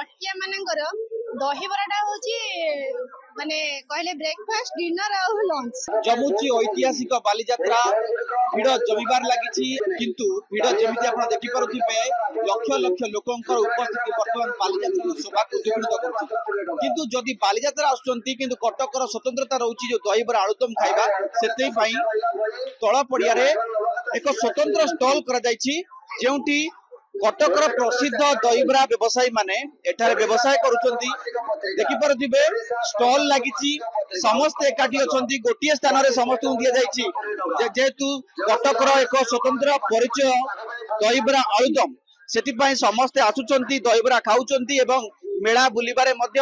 कटिया मानकर दहीबराटा होची माने कहले ब्रेकफास्ट डिनर और लंच जमुची ऐतिहासिक बालीजात्रा भिड़ जमीबार लगी किंतु भिड़ जमी आप देखिपे लक्ष लक्ष लोकंर उपस्थिति बर्तमान बालीजात्रा शोभा को द्विगुणित किंतु जदि बालीजात्रा आसुचंती किंतु कटकर स्वतंत्रता रोची जो दहीबरा आलुदम खाइबा से तल पड़िया एक स्वतंत्र स्टॉल करा जायछि जेउटी कटकर प्रसिद्ध दहीबरा व्यवसायी माने एठारे व्यवसाय करुचंती देखि परथिबे स्टॉल लागिची समस्त एकाठी अछंती गोटिए स्थान रे समस्त दिया जायछि जेहेतु कटकर एक स्वतंत्र परिचय दहीबरा आलुदम सेति पई समस्त आसुचंती दहीबरा खाउचंती एवं मेला बुलिबारे मध्य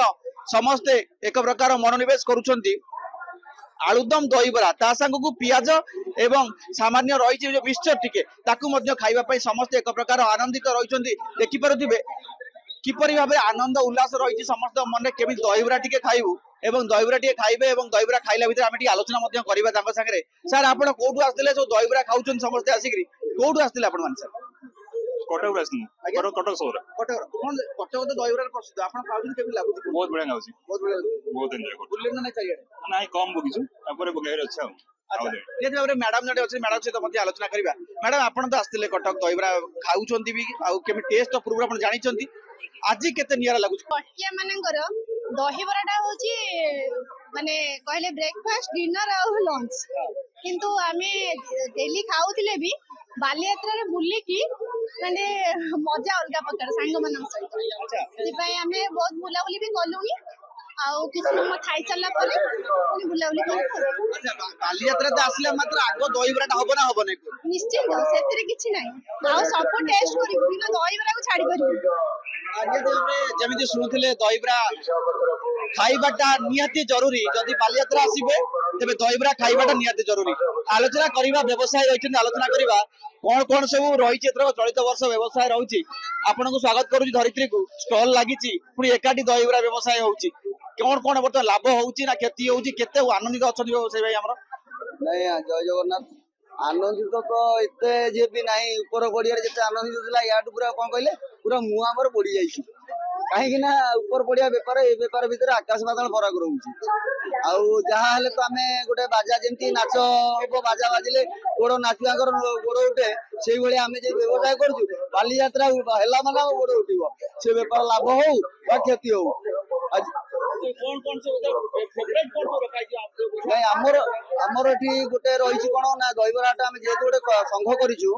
समस्त एक प्रकार मनोनिवेश करुचंती आलुदम दहीबरा ता संगकु पियाज एवं सामान्य रही मिक्सचर टिके ताकू मध्य खाइबा पई समस्त एक प्रकार आनंदित रहिचंती देखि परथिबे किपरि भाबे आनंद उल्लास रही समस्त मन केमि दहीबरा टिके खाइबु एवं दहीबरा टिके खाइबे एवं दहीबरा खाइला भितर आमे टिके आलोचना मध्य करबा तांका संगे सर आपण कोठु आस्थिले सो दहीबरा खाउचन समस्त आसिकरी कोठु आस्थिले आपण मान सर कटक आसनी कटक सोर कटक कोन कटक तो दहीबरा प्रसिद्ध आपण खाउचन केमि लागु बहुत बढ़िया गाउची बहुत एंजॉय कर बुल्ले ना चाहिए नाही कम बगिछु तापर बगैर अच्छा ये भाव मैडम जड़े अच्छे मैडम सहित मध्य आलोचना करबा मैडम आपण तो आस्थिले कटक दहीबरा खाउचंती भी आ केमि टेस्ट पूर्व आपण जानिचंती आज केते नियारा लागु कटिया मानकर दहीबराटा होची माने कहले ब्रेकफास्ट डिनर और लंच किंतु आमे डेली खाउथिले भी बालीयात्रा रे बुल्ली की माने मजा अलगा प्रकार सांग मन सहित से आमे बहुत बुलाबुली भी कलुनी आउ किछ हम खाइ चलला परे बुलाबुली करू अच्छा बालीयात्रा ते आसले मात्र आगो दहीबराटा होबो ना होबो नै निश्चित सेतरे किछ नै आउ सब टेस्ट करी बिना दहीबरा को छाडी करी आगे देबे जेमिति सुनुथिले दहीबरा खाइबाटा निहाती जरूरी जदि बालीयात्रा आसीबे तेबे दहीबरा खाइबाटा निहाती जरूरी आलोचना करिबा व्यवसाय रहिछन आलोचना करिबा कोन कोन सब रही एथर चलित वर्ष व्यवसाय रहउची आपन को स्वागत करूची धरित्री को स्टॉल लागिची पुनी एकाटी दहीबरा व्यवसाय होउची कोन कोन बर्त लाभ होउची ना क्षति होउची केते आनंदित अछन व्यवसाय भाई हमरो नहीं जय जगन्नाथ आनंदित तो एते जे भी नाही ऊपर पड़िया जेते आनंदित थिला याटू पूरा कोन कहले पूरा मुआ हमर पड़ी जाईची काहे ना ऊपर पड़िया व्यापार ए व्यापार भीतर आकाश पाताल फरक रहउची आउ जहा हले तो आमे गोटे बाजा जेमती नाच हो बाजा बाजिले गोड़ नाचुआकर गोड़ उठे सेही भली आमे जे व्यवसाय करछु बाली यात्रा हला माना गोड़ उठिबो से व्यापार लाभ हो बा क्षति हो आज कोन कोन सब फेवरेट कोन सब रखाई आप नहीं हमर हमर एठी गोटे रहिछि कोन ना दहीबराटा आमे जेतु गोटे संघ करिछु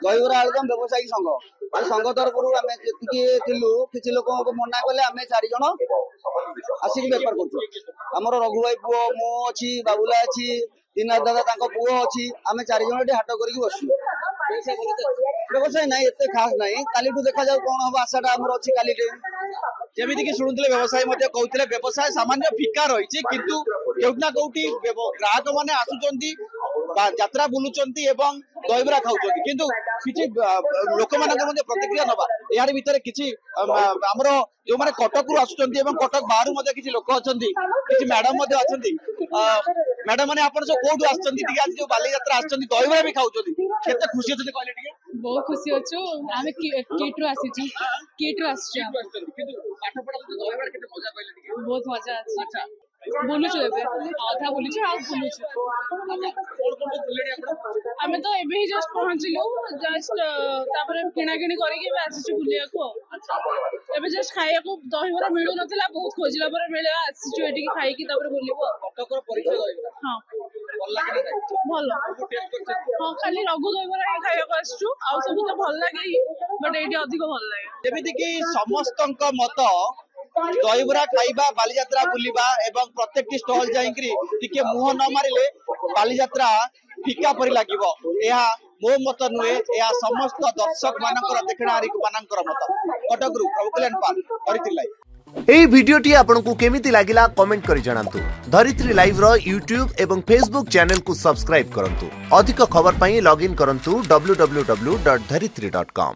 दहीबरा आलुदम व्यवसायी संघ आ संघ तरफरु आमे जेतिके थिलु किछि लोक को मना कले आमे 4 जण आसिक व्यापार करछु हमर रघु भाई पुओ मो अछि बाबुला अछि दिना दादा तांको पुओ अछि आमे 4 जण एठी हाट करिक बसु व्यवसाय नहीं एते खास नहीं कालीटू देखा जाऊ कोन हो आशाटा हमर अछि कालीटे जेमिति कि सुनुतले व्यवसाय मध्य कहउतले व्यवसाय सामान्य फिका रहिछि किंतु केउटना कोउटी ग्राहक माने आसुचंती यात्रा बुलुचंती एवं दहीबरा खाउचंती किंतु किछि लोक मानक मध्य प्रतिक्रिया नबा यार भीतर किछि हमरो जो माने कटक रु आसुचंती एवं कटक बाहरु मध्य किछि लोक अछंती किछि मैडम मध्य अछंती मैडम माने आपण सब कोठु आसुचंती टिके आज जो बाली यात्रा आसुचंती दहीबरा भी खाउचंती केते खुशी अछंती कहले टिके बहुत खुशी अछु आमे किट रु आसी आछी किंतु पाठ पढा तो दहीबरा केते मजा कहले टिके बहुत मजा अछि अच्छा बोलुछु एबे आधा बोलुछु आ बोलुछु कोन कोन बुलेडी आपण आमे तो एबे ही जस्ट पहुंचिलु जस्ट तापर किना किनी करी के आसीछु बुलिया को एबे जस्ट खाइया को दहीबरा मिलु नथिला बहुत खोजिला पर मिले आसीछु एठी खाइ की तापर बोलिबो कटकर परिचय दहीबरा हां भल लागे भल हां खाली रघु दहीबरा खाइया को आसीछु आ सब तो भल लागे बट एठी अधिक भल लागे जेमिति कि समस्तक मत दहीबरा खाइबा बालीयात्रा बुलिबा एवं प्रत्येक स्टॉल जाइकरी टिके मुह न मारिले बालीयात्रा फिका परि लागिबो एहा मो मत नुए एहा समस्त दर्शक मानकर देखणारी मानकर मत कटकरू प्रभु कल्याण पाल धरित्री लाइव एई भिडियोटी आपनकु केमिति लागिला कमेंट करि जणांतु धरित्री लाइव रो YouTube एवं Facebook चैनल को सब्सक्राइब करंतु अधिक खबर पई लॉगिन करंतु www.dharitri.com